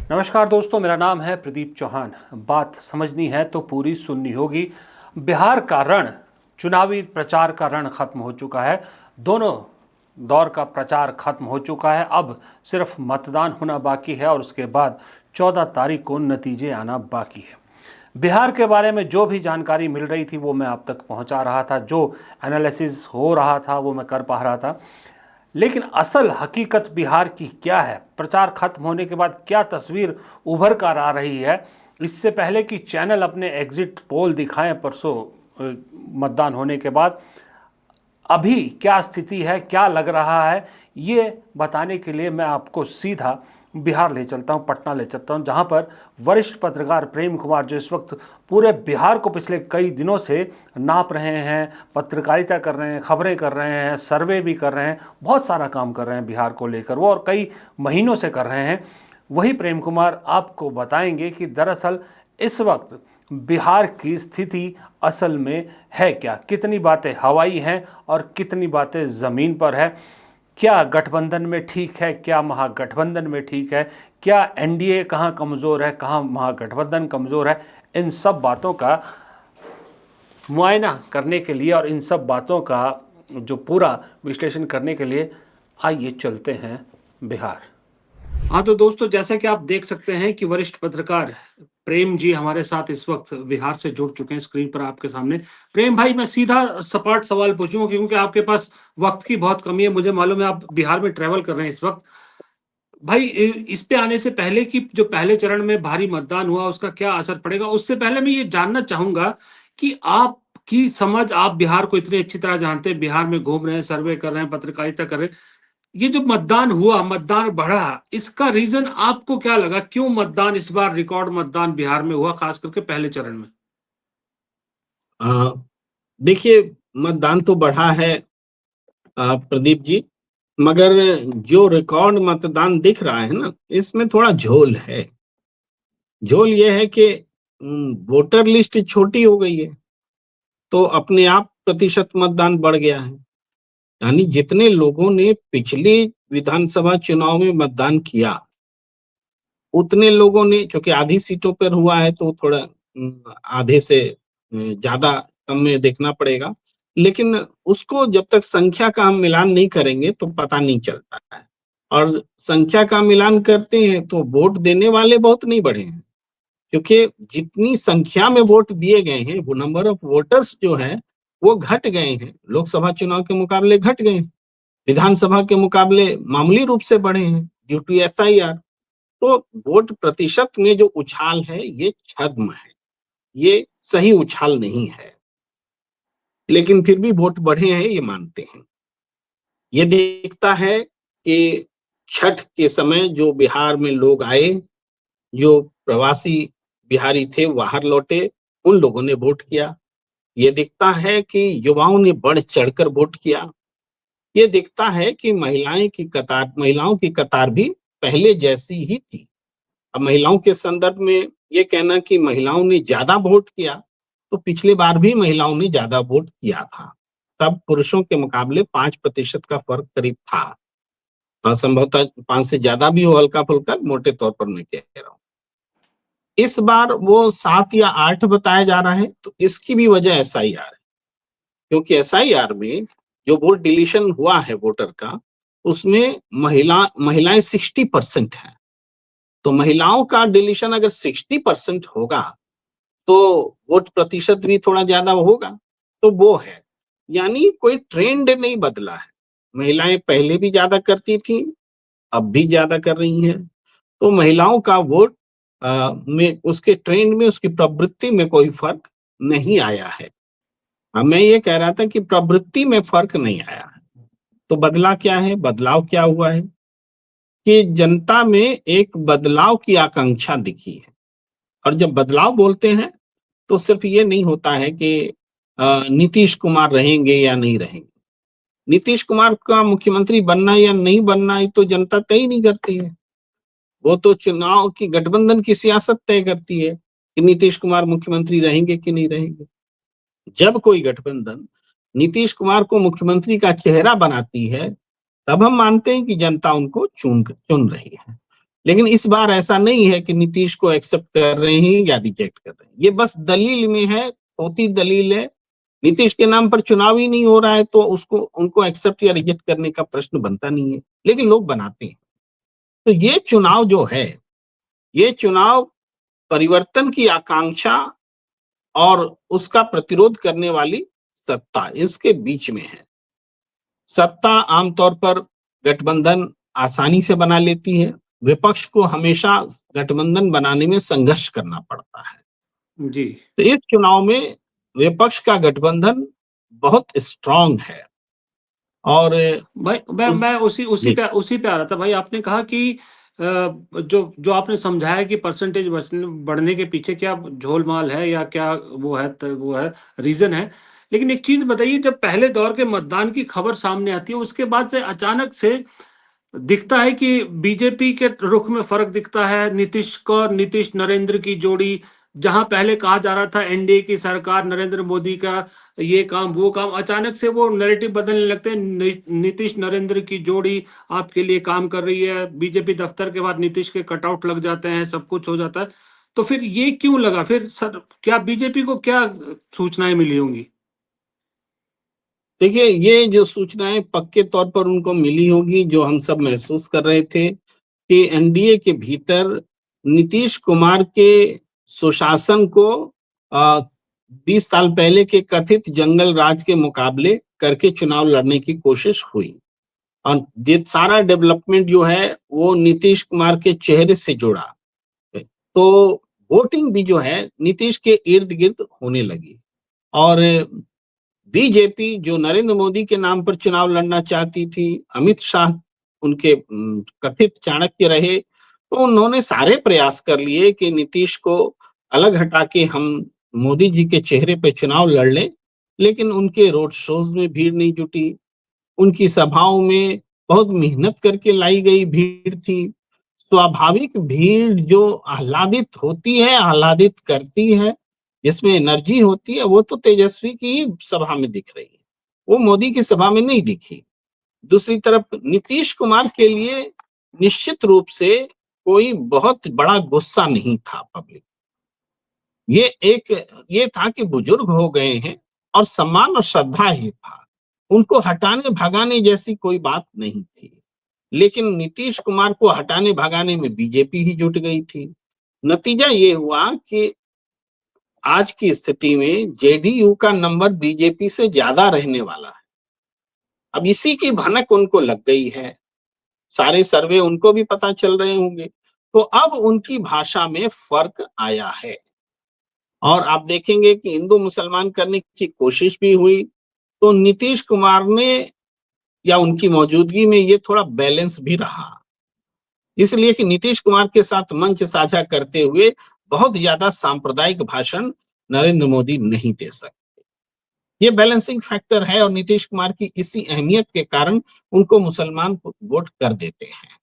नमस्कार दोस्तों, मेरा नाम है प्रदीप चौहान। बात समझनी है तो पूरी सुननी होगी। बिहार का रण, चुनावी प्रचार का रण खत्म हो चुका है। दोनों दौर का प्रचार खत्म हो चुका है। अब सिर्फ मतदान होना बाकी है और उसके बाद 14 तारीख को नतीजे आना बाकी है। बिहार के बारे में जो भी जानकारी मिल रही थी वो मैं आप तक पहुंचा रहा था, जो एनालिसिस हो रहा था वो मैं कर पा रहा था। लेकिन असल हकीकत बिहार की क्या है, प्रचार खत्म होने के बाद क्या तस्वीर उभर कर आ रही है, इससे पहले कि चैनल अपने एग्जिट पोल दिखाएं परसों मतदान होने के बाद अभी क्या स्थिति है, क्या लग रहा है, ये बताने के लिए मैं आपको सीधा बिहार ले चलता हूँ, पटना ले चलता हूँ, जहाँ पर वरिष्ठ पत्रकार प्रेम कुमार, जो इस वक्त पूरे बिहार को पिछले कई दिनों से नाप रहे हैं, पत्रकारिता कर रहे हैं, खबरें कर रहे हैं, सर्वे भी कर रहे हैं, बहुत सारा काम कर रहे हैं बिहार को लेकर वो, और कई महीनों से कर रहे हैं। वही प्रेम कुमार आपको बताएंगे कि दरअसल इस वक्त बिहार की स्थिति असल में है क्या, कितनी बातें हवाई हैं और कितनी बातें ज़मीन पर है। क्या गठबंधन में ठीक है, क्या महागठबंधन में ठीक है, क्या एनडीए कहाँ कमज़ोर है, कहाँ महागठबंधन कमज़ोर है, इन सब बातों का मुआयना करने के लिए और इन सब बातों का जो पूरा विश्लेषण करने के लिए आइए चलते हैं बिहार। हाँ तो दोस्तों, जैसा कि आप देख सकते हैं कि वरिष्ठ पत्रकार प्रेम जी हमारे साथ इस वक्त बिहार से जुड़ चुके हैं स्क्रीन पर आपके सामने। प्रेम भाई, मैं सीधा सपाट सवाल पूछूंगा क्योंकि आपके पास वक्त की बहुत कमी है। मुझे मालूम है आप बिहार में ट्रैवल कर रहे हैं इस वक्त। भाई, इस पे आने से पहले कि जो पहले चरण में भारी मतदान हुआ उसका क्या असर पड़ेगा, उससे पहले मैं ये जानना चाहूंगा कि आपकी समझ, आप बिहार को इतनी अच्छी तरह जानते हैं, बिहार में घूम रहे हैं, सर्वे कर रहे हैं, पत्रकारिता कर रहे हैं। ये जो मतदान हुआ, मतदान बढ़ा, इसका रीजन आपको क्या लगा? क्यों मतदान इस बार रिकॉर्ड मतदान बिहार में हुआ, खास करके पहले चरण में? अ, देखिए, मतदान तो बढ़ा है प्रदीप जी। मगर जो रिकॉर्ड मतदान दिख रहा है ना, इसमें थोड़ा झोल है। झोल ये है कि वोटर लिस्ट छोटी हो गई है, तो अपने आप प्रतिशत मतदान बढ़ गया है। यानी जितने लोगों ने पिछले विधानसभा चुनाव में मतदान किया, उतने लोगों ने, चूंकि आधी सीटों पर हुआ है तो थोड़ा आधे से ज्यादा कम में देखना पड़ेगा। लेकिन उसको जब तक संख्या का हम मिलान नहीं करेंगे तो पता नहीं चलता है। और संख्या का मिलान करते हैं तो वोट देने वाले बहुत नहीं बढ़े हैं, क्योंकि जितनी संख्या में वोट दिए गए हैं, वो नंबर ऑफ वोटर्स जो है वो घट गए हैं। लोकसभा चुनाव के मुकाबले घट गए हैं, विधानसभा के मुकाबले मामूली रूप से बढ़े हैं ड्यू टू एसआईआर। तो वोट प्रतिशत में जो उछाल है ये छद्म है, ये सही उछाल नहीं है। लेकिन फिर भी वोट बढ़े हैं, ये मानते हैं। ये दिखता है कि छठ के समय जो बिहार में लोग आए, जो प्रवासी बिहारी थे बाहर लौटे, उन लोगों ने वोट किया। ये दिखता है कि युवाओं ने बढ़ चढ़कर वोट किया। ये दिखता है कि महिलाओं की कतार भी पहले जैसी ही थी। अब महिलाओं के संदर्भ में ये कहना कि महिलाओं ने ज्यादा वोट किया, तो पिछले बार भी महिलाओं ने ज्यादा वोट किया था। तब पुरुषों के मुकाबले 5% का फर्क करीब था। संभवतः 5 से ज्यादा भी हो, हल्का फुल्का, मोटे तौर पर मैं कह रहा हूँ। इस बार वो 7 या 8 बताया जा रहा है, तो इसकी भी वजह एसआईआर है। क्योंकि एसआईआर में जो वोट डिलीशन हुआ है वोटर का, उसमें महिलाएं 60% है। तो महिलाओं का डिलीशन अगर 60% होगा तो वोट प्रतिशत भी थोड़ा ज्यादा होगा। तो वो है, यानी कोई ट्रेंड नहीं बदला है। महिलाएं पहले भी ज्यादा करती थी, अब भी ज्यादा कर रही हैं। तो महिलाओं का वोट में, उसके ट्रेंड में, उसकी प्रवृत्ति में कोई फर्क नहीं आया है। मैं ये कह रहा था कि प्रवृत्ति में फर्क नहीं आया है। तो बदला क्या है, बदलाव क्या हुआ है कि जनता में एक बदलाव की आकांक्षा दिखी है। और जब बदलाव बोलते हैं तो सिर्फ ये नहीं होता है कि नीतीश कुमार रहेंगे या नहीं रहेंगे। नीतीश कुमार का मुख्यमंत्री बनना या नहीं बनना ये तो जनता तय नहीं करती है। वो तो चुनाव की, गठबंधन की सियासत तय करती है कि नीतीश कुमार मुख्यमंत्री रहेंगे कि नहीं रहेंगे। जब कोई गठबंधन नीतीश कुमार को मुख्यमंत्री का चेहरा बनाती है, तब हम मानते हैं कि जनता उनको चुन चुन रही है। लेकिन इस बार ऐसा नहीं है कि नीतीश को एक्सेप्ट कर रहे हैं या रिजेक्ट कर रहे हैं। ये बस दलील में है, खोटी दलील है। नीतीश के नाम पर चुनाव ही नहीं हो रहा है तो उसको उनको एक्सेप्ट या रिजेक्ट करने का प्रश्न बनता नहीं है, लेकिन लोग बनाते हैं। तो ये चुनाव जो है, ये चुनाव परिवर्तन की आकांक्षा और उसका प्रतिरोध करने वाली सत्ता, इसके बीच में है। सत्ता आमतौर पर गठबंधन आसानी से बना लेती है, विपक्ष को हमेशा गठबंधन बनाने में संघर्ष करना पड़ता है। जी। तो इस चुनाव में विपक्ष का गठबंधन बहुत स्ट्रांग है और भाई उस मैं जी, उसी पे आ रहा था भाई। आपने कहा कि जो जो आपने समझाया कि परसेंटेज बढ़ने के पीछे क्या झोलमाल है या क्या वो है रीज़न है। लेकिन एक चीज़ बताइए, जब पहले दौर के मतदान की खबर सामने आती है, उसके बाद से अचानक से दिखता है कि बीजेपी के रुख में फ़र्क दिखता है। नीतीश नरेंद्र की जोड़ी, जहाँ पहले कहा जा रहा था एनडीए की सरकार, नरेंद्र मोदी का ये काम, वो काम, अचानक से वो नैरेटिव बदलने लगते हैं। नीतीश नरेंद्र की जोड़ी आपके लिए काम कर रही है। बीजेपी दफ्तर के बाद नीतीश के कटआउट लग जाते हैं, सब कुछ हो जाता है। तो फिर ये क्यों लगा? फिर सर, क्या बीजेपी को क्या सूचनाएँ मिली होंगी? देखिए ये जो सूचनाएं पक्के तौर पर उनको मिली होगी, जो हम सब महसूस कर रहे थे कि एनडीए के भीतर नीतीश कुमार के सुशासन को आ, 20 साल पहले के कथित जंगल राज के मुकाबले करके चुनाव लड़ने की कोशिश हुई और ये सारा डेवलपमेंट जो है वो नीतीश कुमार के चेहरे से जुड़ा है। तो वोटिंग भी जो है नीतीश के इर्द गिर्द होने लगी और बीजेपी जो नरेंद्र मोदी के नाम पर चुनाव लड़ना चाहती थी, अमित शाह उनके कथित चाणक्य रहे, तो उन्होंने सारे प्रयास कर लिए कि नीतीश को अलग हटा के हम मोदी जी के चेहरे पे चुनाव लड़ लें, लेकिन उनके रोड शोज में भीड़ नहीं जुटी, उनकी सभाओं में बहुत मेहनत करके लाई गई भीड़ थी। स्वाभाविक भीड़ जो आह्लादित होती है, आह्लादित करती है, जिसमें एनर्जी होती है, वो तो तेजस्वी की ही सभा में दिख रही है। वो मोदी की सभा में नहीं दिखी। दूसरी तरफ नीतीश कुमार के लिए निश्चित रूप से कोई बहुत बड़ा गुस्सा नहीं था पब्लिक। ये एक ये था कि बुजुर्ग हो गए हैं और सम्मान और श्रद्धा ही था। उनको हटाने भगाने जैसी कोई बात नहीं थी। लेकिन नीतीश कुमार को हटाने भगाने में बीजेपी ही जुट गई थी। नतीजा ये हुआ कि आज की स्थिति में जेडीयू का नंबर बीजेपी से ज्यादा रहने वाला है। अब इसी की भनक उनको लग गई है। सारे सर्वे उनको भी पता चल रहे होंगे। तो अब उनकी भाषा में फर्क आया है और आप देखेंगे कि हिंदू मुसलमान करने की कोशिश भी हुई तो नीतीश कुमार ने या उनकी मौजूदगी में ये थोड़ा बैलेंस भी रहा, इसलिए कि नीतीश कुमार के साथ मंच साझा करते हुए बहुत ज्यादा सांप्रदायिक भाषण नरेंद्र मोदी नहीं दे सकते। ये बैलेंसिंग फैक्टर है और नीतीश कुमार की इसी अहमियत के कारण उनको मुसलमान वोट कर देते हैं।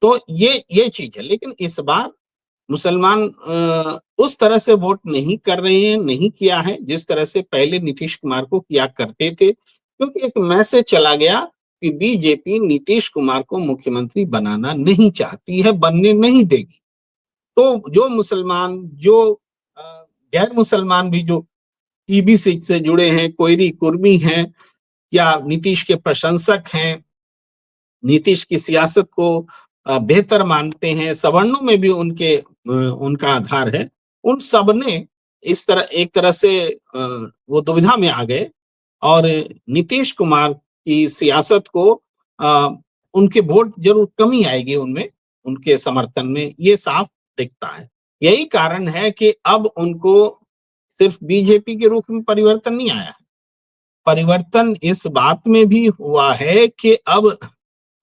तो ये चीज है, लेकिन इस बार मुसलमान उस तरह से वोट नहीं कर रहे हैं, नहीं किया है जिस तरह से पहले नीतीश कुमार को किया करते थे, क्योंकि एक मैसेज चला गया कि बीजेपी नीतीश कुमार को मुख्यमंत्री बनाना नहीं चाहती है, बनने नहीं देगी। तो जो मुसलमान, जो अ, गैर मुसलमान भी जो ईबी से जुड़े हैं, कोयरी कुर्मी हैं या नीतीश के प्रशंसक हैं, नीतीश की सियासत को बेहतर मानते हैं, सवर्णों में भी उनका आधार है। उन सब ने इस तरह एक तरह से वो दुविधा में आ गए और नीतीश कुमार की सियासत को अ, उनके वोट जरूर कमी आएगी उनमें, उनके समर्थन में, ये साफ दिखता है। यही कारण है कि अब उनको सिर्फ बीजेपी के रूख में परिवर्तन नहीं आया है, परिवर्तन इस बात में भी हुआ है कि अब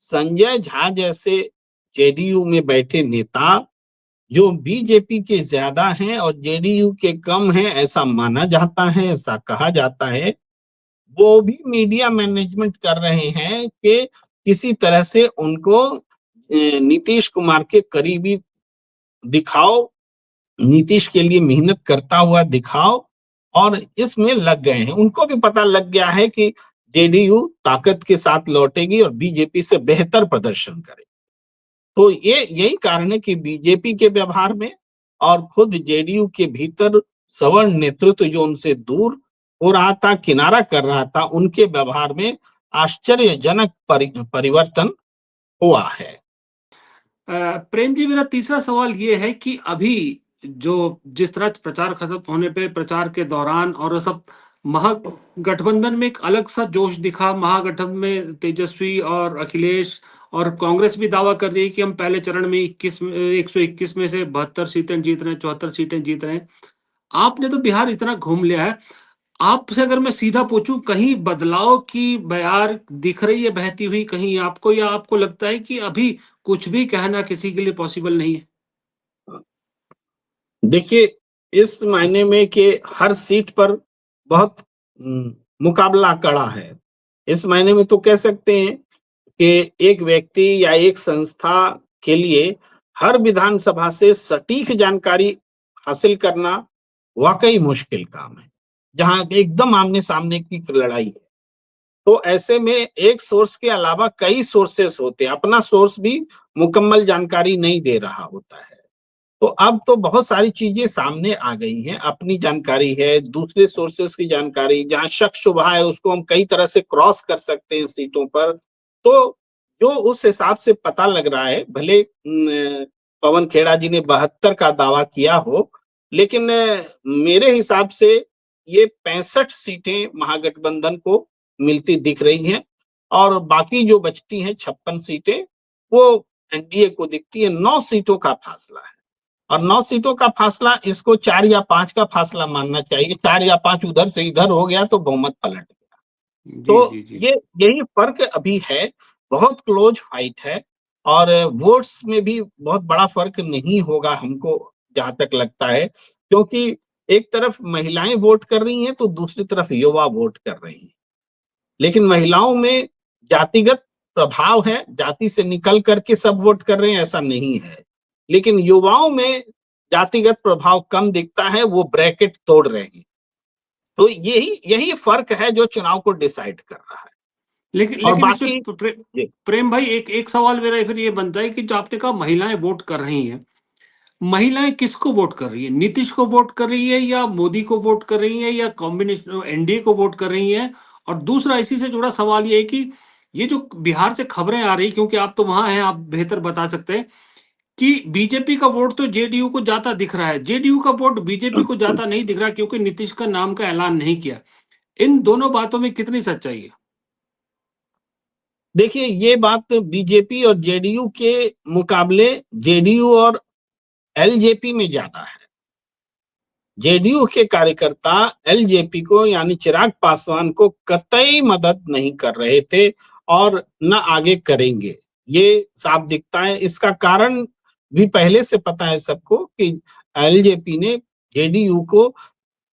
संजय झा जैसे जेडीयू में बैठे नेता जो बीजेपी के ज्यादा हैं और जेडीयू के कम हैं, ऐसा माना जाता है, ऐसा कहा जाता है, वो भी मीडिया मैनेजमेंट कर रहे हैं कि किसी तरह से उनको नीतीश कुमार के करीबी दिखाओ, नीतीश के लिए मेहनत करता हुआ दिखाओ और इसमें लग गए हैं। उनको भी पता लग गया है कि जेडीयू ताकत के साथ लौटेगी और बीजेपी से बेहतर प्रदर्शन करेगी। तो ये यही कारण है कि बीजेपी के व्यवहार में और खुद जेडीयू के भीतर सवर्ण नेतृत्व जो उनसे दूर हो रहा था, किनारा कर रहा था, उनके व्यवहार में आश्चर्यजनक परिवर्तन हुआ है। प्रेम जी, मेरा तीसरा सवाल ये है कि अभी जो जिस तरह प्रचार खत्म होने पे प्रचार के दौरान और वो सब महागठबंधन में एक अलग सा जोश दिखा। महागठबंधन में तेजस्वी और अखिलेश और कांग्रेस भी दावा कर रही है कि हम पहले चरण में 121 में से 72 सीटें जीत रहे हैं, 74 सीटें जीत रहे हैं। आपने तो बिहार इतना घूम लिया है, आपसे अगर मैं सीधा पूछूं, कहीं बदलाव की बयार दिख रही है बहती हुई कहीं आपको, या आपको लगता है कि अभी कुछ भी कहना किसी के लिए पॉसिबल नहीं है? देखिए, इस मायने में कि हर सीट पर बहुत मुकाबला कड़ा है। इस मायने में तो कह सकते हैं कि एक व्यक्ति या एक संस्था के लिए हर विधानसभा से सटीक जानकारी हासिल करना वाकई मुश्किल काम है, जहां एकदम आमने-सामने की लड़ाई है। तो ऐसे में एक सोर्स के अलावा कई सोर्सेस होते हैं, अपना सोर्स भी मुकम्मल जानकारी नहीं दे रहा होता है। तो अब तो बहुत सारी चीजें सामने आ गई हैं, अपनी जानकारी है, दूसरे सोर्सेस की जानकारी, जहां शक शुबा है उसको हम कई तरह से क्रॉस कर सकते हैं सीटों पर। तो जो उस हिसाब से पता लग रहा है, भले पवन खेड़ा जी ने 72 का दावा किया हो, लेकिन मेरे हिसाब से ये 65 सीटें महागठबंधन को मिलती दिख रही हैं और बाकी जो बचती हैं 56 सीटें वो एनडीए को दिखती है। 9 सीटों का फासला है और 9 सीटों का फासला इसको 4 या 5 का फासला मानना चाहिए। 4 या 5 उधर से इधर हो गया तो बहुमत पलट गया। जी, तो जी, जी। ये यही फर्क अभी है, बहुत क्लोज फाइट है और वोट्स में भी बहुत बड़ा फर्क नहीं होगा हमको जहां तक लगता है, क्योंकि एक तरफ महिलाएं वोट कर रही हैं तो दूसरी तरफ युवा वोट कर रही हैं। लेकिन महिलाओं में जातिगत प्रभाव है, जाति से निकल करके सब वोट कर रहे हैं ऐसा नहीं है। लेकिन युवाओं में जातिगत प्रभाव कम दिखता है, वो ब्रैकेट तोड़ रहे हैं। तो यही यही फर्क है जो चुनाव को डिसाइड कर रहा है। लेकिन और लेकिन इसमें बाकी जी, प्रेम भाई, एक एक सवाल मेरा फिर ये बनता है कि जो आपने कहा महिलाएं वोट कर रही हैं, महिलाएं किसको वोट कर रही है? नीतीश को वोट कर रही है या मोदी को वोट कर रही है या कॉम्बिनेशन एनडीए को वोट कर रही है? और दूसरा इसी से जुड़ा सवाल ये है कि ये जो बिहार से खबरें आ रही, क्योंकि आप तो वहां हैं, आप बेहतर बता सकते हैं कि बीजेपी का वोट तो जेडीयू को जाता दिख रहा है, जेडीयू का वोट बीजेपी को जाता नहीं दिख रहा क्योंकि नीतीश का नाम का ऐलान नहीं किया। इन दोनों बातों में कितनी सच्चाई है? देखिए ये बात बीजेपी और जेडीयू के मुकाबले जेडीयू और एलजेपी में ज्यादा है। जेडीयू के कार्यकर्ता एलजेपी को यानी चिराग पासवान को कतई मदद नहीं कर रहे थे और न आगे करेंगे, ये साफ दिखता है। इसका कारण भी पहले से पता है सबको कि एलजेपी ने जेडीयू को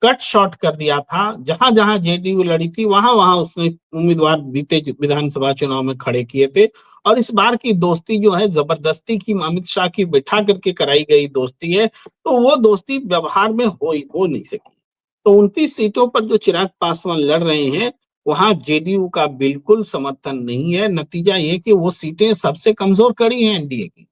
कट शॉर्ट कर दिया था। जहां जहां जेडीयू लड़ी थी वहां वहां उसने उम्मीदवार बीते विधानसभा चुनाव में खड़े किए थे। और इस बार की दोस्ती जो है जबरदस्ती की, अमित शाह की बैठा करके कराई गई दोस्ती है, तो वो दोस्ती व्यवहार में हो नहीं सकी। तो 29 सीटों पर जो चिराग पासवान लड़ रहे हैं वहां जेडीयू का बिल्कुल समर्थन नहीं है। नतीजा ये कि वो सीटें सबसे कमजोर कड़ी हैं एनडीए की।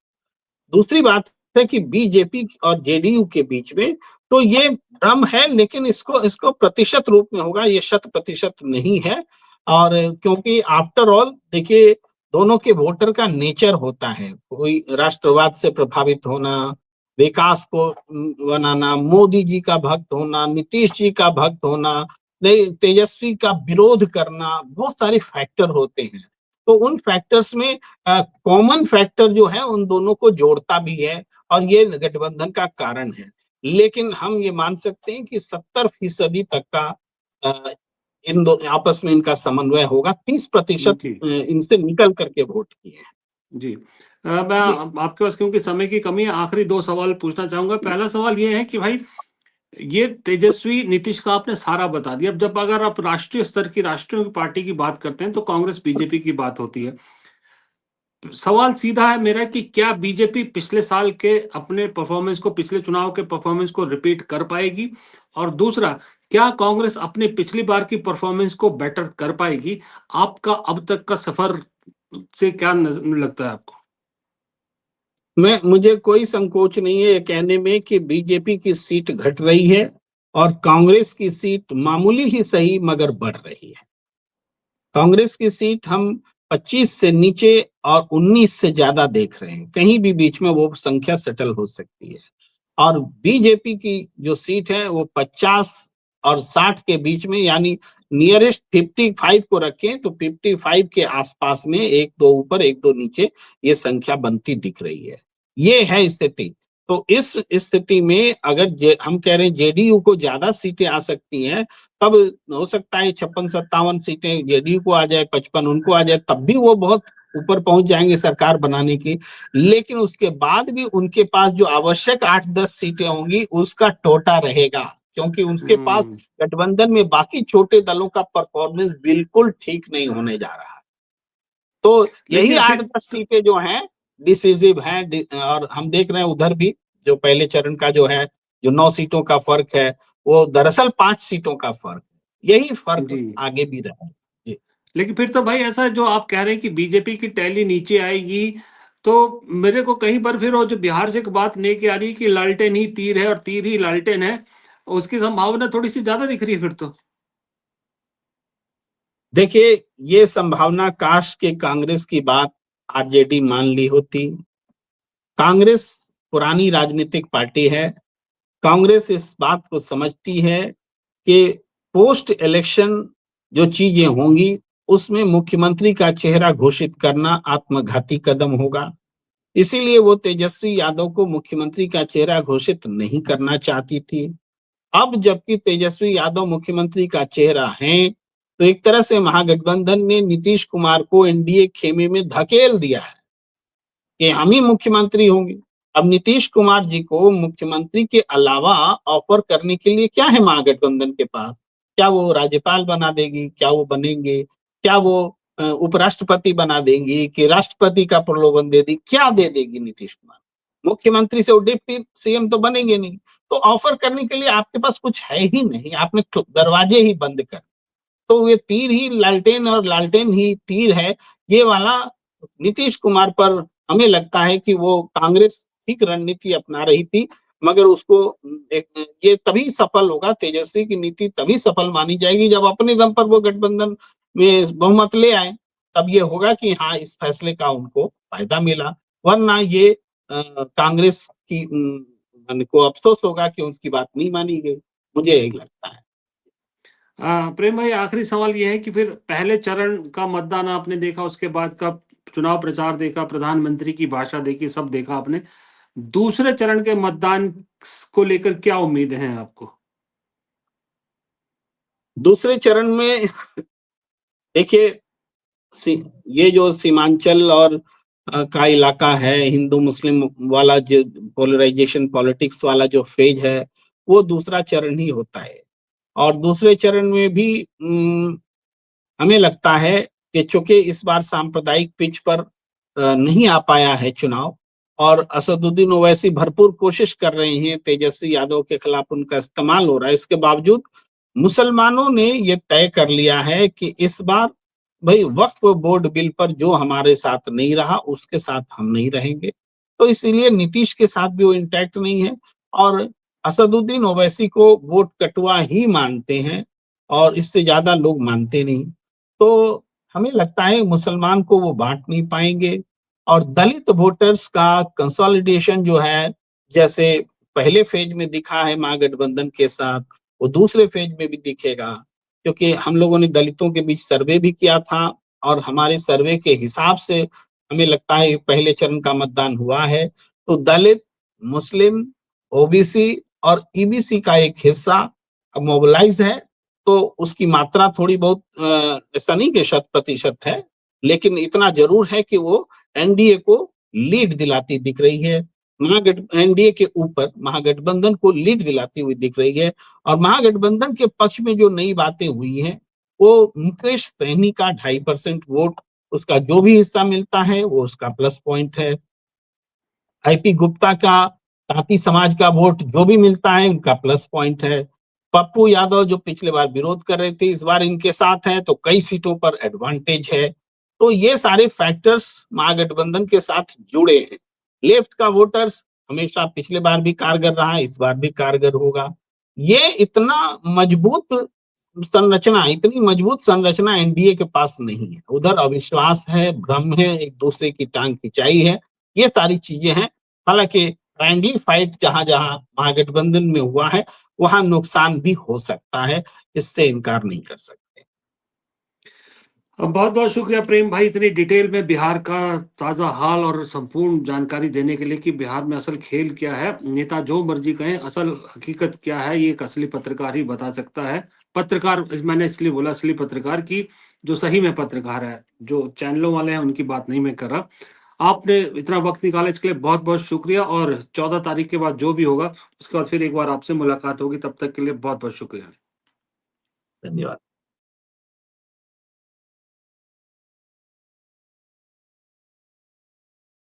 दूसरी बात है कि बीजेपी और जेडीयू के बीच में तो ये भ्रम है, लेकिन इसको इसको प्रतिशत रूप में होगा, ये शत प्रतिशत नहीं है। और क्योंकि आफ्टर ऑल देखिए दोनों के वोटर का नेचर होता है, कोई राष्ट्रवाद से प्रभावित होना, विकास को बनाना, मोदी जी का भक्त होना, नीतीश जी का भक्त होना, नहीं तेजस्वी का विरोध करना, बहुत सारे फैक्टर होते हैं। तो उन फैक्टर्स में कॉमन फैक्टर जो है उन दोनों को जोड़ता भी है और ये गठबंधन का कारण है। लेकिन हम ये मान सकते हैं कि 70% तक का अ, इन दो आपस में इनका समन्वय होगा। 30% जी, इनसे निकल करके वोट किए हैं। जी। मैं जी, आपके पास क्योंकि समय की कमी है, आखिरी 2 सवाल पूछना चाहूँगा। पहला सवाल ये है कि भाई, ये तेजस्वी, नीतीश का आपने सारा बता दिया। अब जब अगर आप राष्ट्रीय स्तर की राष्ट्रीय पार्टी की बात करते हैं, तो कांग्रेस, बीजेपी की बात होती है। सवाल सीधा है मेरा कि क्या बीजेपी पिछले साल के अपने परफॉर्मेंस को, पिछले चुनाव के परफॉर्मेंस को रिपीट कर पाएगी? और दूसरा, क्या कांग्रेस अपने पिछली बार की परफॉर्मेंस को बेटर कर पाएगी? आपका अब तक का सफर से क्या लगता है आपको? मुझे कोई संकोच नहीं है ये कहने में कि बीजेपी की सीट घट रही है और कांग्रेस की सीट मामूली ही सही मगर बढ़ रही है। कांग्रेस की सीट हम 25 से नीचे और 19 से ज्यादा देख रहे हैं, कहीं भी बीच में वो संख्या सेटल हो सकती है। और बीजेपी की जो सीट है वो 50 और 60 के बीच में, यानी नियरेस्ट 55 को रखें तो 55 के आसपास में, एक दो ऊपर एक दो नीचे, ये संख्या बनती दिख रही है। ये है स्थिति। तो इस स्थिति में अगर हम कह रहे हैं जेडीयू को ज्यादा सीटें आ सकती हैं, तब हो सकता है 56-57 सीटें जेडीयू को आ जाए, 55 उनको आ जाए, तब भी वो बहुत ऊपर पहुंच जाएंगे सरकार बनाने की। लेकिन उसके बाद भी उनके पास जो आवश्यक 8-10 सीटें होंगी उसका टोटा रहेगा, क्योंकि उसके पास हम्म। गठबंधन में बाकी छोटे दलों का परफॉर्मेंस बिल्कुल ठीक नहीं होने जा रहा। तो यही लेकिन आठ फिर दस सीटें जो हैं डिसिसिव हैं, और हम देख रहे हैं उधर भी जो पहले चरण का जो है, जो 9 सीटों का फर्क है, वो दरअसल 5 सीटों का फर्क है। यही फर्क जी, आगे भी रहा है। जी। लेकिन फिर तो भाई ऐसा जो आप कह रहे हैं कि बीजेपी की टैली नीचे आएगी, तो मेरे को कहीं पर फिर वो जो बिहार से एक बात लेके आ रही है कि लालटेन ही तीर है और तीर ही लालटेन है, उसकी संभावना थोड़ी सी ज्यादा दिख रही है फिर तो। देखिए, ये संभावना काश के कांग्रेस की बात आरजेडी मान ली होती। कांग्रेस पुरानी राजनीतिक पार्टी है। कांग्रेस इस बात को समझती है कि पोस्ट इलेक्शन जो चीजें होंगी उसमें मुख्यमंत्री का चेहरा घोषित करना आत्मघाती कदम होगा। इसीलिए वो तेजस्वी यादव को मुख्यमंत्री का चेहरा घोषित नहीं करना चाहती थी। अब जबकि तेजस्वी यादव मुख्यमंत्री का चेहरा हैं, तो एक तरह से महागठबंधन ने नीतीश कुमार को एनडीए खेमे में धकेल दिया है कि हम ही मुख्यमंत्री होंगे। अब नीतीश कुमार जी को मुख्यमंत्री के अलावा ऑफर करने के लिए क्या है महागठबंधन के पास? क्या वो राज्यपाल बना देगी? क्या वो बनेंगे? क्या वो उपराष्ट्रपति बना देंगी कि राष्ट्रपति का प्रलोभन दे दी? क्या दे देगी नीतीश कुमार? मुख्यमंत्री से वो डिप्टी सीएम तो बनेंगे नहीं। तो ऑफर करने के लिए आपके पास कुछ है ही नहीं, आपने दरवाजे ही बंद कर। तो ये तीर ही लालटेन और लालटेन ही तीर है, ये वाला नीतीश कुमार पर हमें लगता है कि वो कांग्रेस ठीक रणनीति अपना रही थी, मगर उसको ये तभी सफल होगा, तेजस्वी की नीति तभी सफल मानी जाएगी जब अपने दम पर वो गठबंधन में बहुमत ले आए। तब ये होगा कि हाँ, इस फैसले का उनको फायदा मिला, वरना ये कांग्रेस की मन को अफसोस होगा कि उसकी बात नहीं मानी गई। मुझे यही लगता है। प्रेम भाई, आखिरी सवाल ये है कि फिर पहले चरण का मतदान आपने देखा, उसके बाद का चुनाव प्रचार देखा, प्रधानमंत्री की भाषा देखी, सब देखा आपने। दूसरे चरण के मतदान को लेकर क्या उम्मीद है आपको? दूसरे चरण में देखिए, ये जो सीमांचल और का इलाका है, हिंदू मुस्लिम वाला जो पोलराइजेशन पॉलिटिक्स वाला जो फेज है, वो दूसरा चरण ही होता है। और दूसरे चरण में भी हमें लगता है कि चूंकि इस बार सांप्रदायिक पिच पर नहीं आ पाया है चुनाव, और असदुद्दीन ओवैसी भरपूर कोशिश कर रहे हैं, तेजस्वी यादव के खिलाफ उनका इस्तेमाल हो रहा है, इसके बावजूद मुसलमानों ने ये तय कर लिया है कि इस बार भाई वक्फ बोर्ड बिल पर जो हमारे साथ नहीं रहा उसके साथ हम नहीं रहेंगे। तो इसीलिए नीतीश के साथ भी वो इंटैक्ट नहीं है, और असदुद्दीन ओवैसी को वोट कटुआ ही मानते हैं, और इससे ज्यादा लोग मानते नहीं। तो हमें लगता है मुसलमान को वो बांट नहीं पाएंगे, और दलित वोटर्स का कंसोलिडेशन जो है, जैसे पहले फेज में दिखा है महागठबंधन के साथ, वो दूसरे फेज में भी दिखेगा। क्योंकि हम लोगों ने दलितों के बीच सर्वे भी किया था, और हमारे सर्वे के हिसाब से हमें लगता है पहले चरण का मतदान हुआ है, तो दलित, मुस्लिम, ओबीसी और ईबीसी का एक हिस्सा अब मोबिलाइज है। तो उसकी मात्रा थोड़ी बहुत ऐसा नहीं कि 100% है, लेकिन इतना जरूर है कि वो एनडीए को लीड दिलाती दिख रही है। एनडीए के ऊपर महागठबंधन को लीड दिलाती हुई दिख रही है। और महागठबंधन के पक्ष में जो नई बातें हुई हैं, वो मुकेश सहनी का 2.5% वोट, उसका जो भी हिस्सा मिलता है वो उसका प्लस पॉइंट है। आईपी गुप्ता का तांती समाज का वोट जो भी मिलता है उनका प्लस पॉइंट है। पप्पू यादव जो पिछले बार विरोध कर रहे थे, इस बार इनके साथ है, तो कई सीटों पर एडवांटेज है। तो ये सारे फैक्टर्स महागठबंधन के साथ जुड़े हैं। लेफ्ट का वोटर्स हमेशा पिछले बार भी कारगर रहा है, इस बार भी कारगर होगा। ये इतना मजबूत इतनी मजबूत संरचना एनडीए के पास नहीं है। उधर अविश्वास है, भ्रम है, एक दूसरे की टांग खिंचाई है, ये सारी चीजें हैं। हालांकि फ्रेंडली फाइट जहां-जहां महागठबंधन में हुआ है, वहां नुकसान भी हो सकता है, इससे इनकार नहीं कर सकते। बहुत बहुत शुक्रिया प्रेम भाई, इतनी डिटेल में बिहार का ताज़ा हाल और संपूर्ण जानकारी देने के लिए कि बिहार में असल खेल क्या है। नेता जो मर्जी कहें, असल हकीकत क्या है ये एक असली पत्रकार ही बता सकता है। पत्रकार, मैंने इसलिए बोला असली पत्रकार की जो सही में पत्रकार है, जो चैनलों वाले हैं उनकी बात नहीं मैं कर रहा। आपने इतना वक्त निकाला इसके लिए बहुत बहुत शुक्रिया, और 14 तारीख के बाद जो भी होगा उसके बाद फिर एक बार आपसे मुलाकात होगी। तब तक के लिए बहुत बहुत शुक्रिया। धन्यवाद।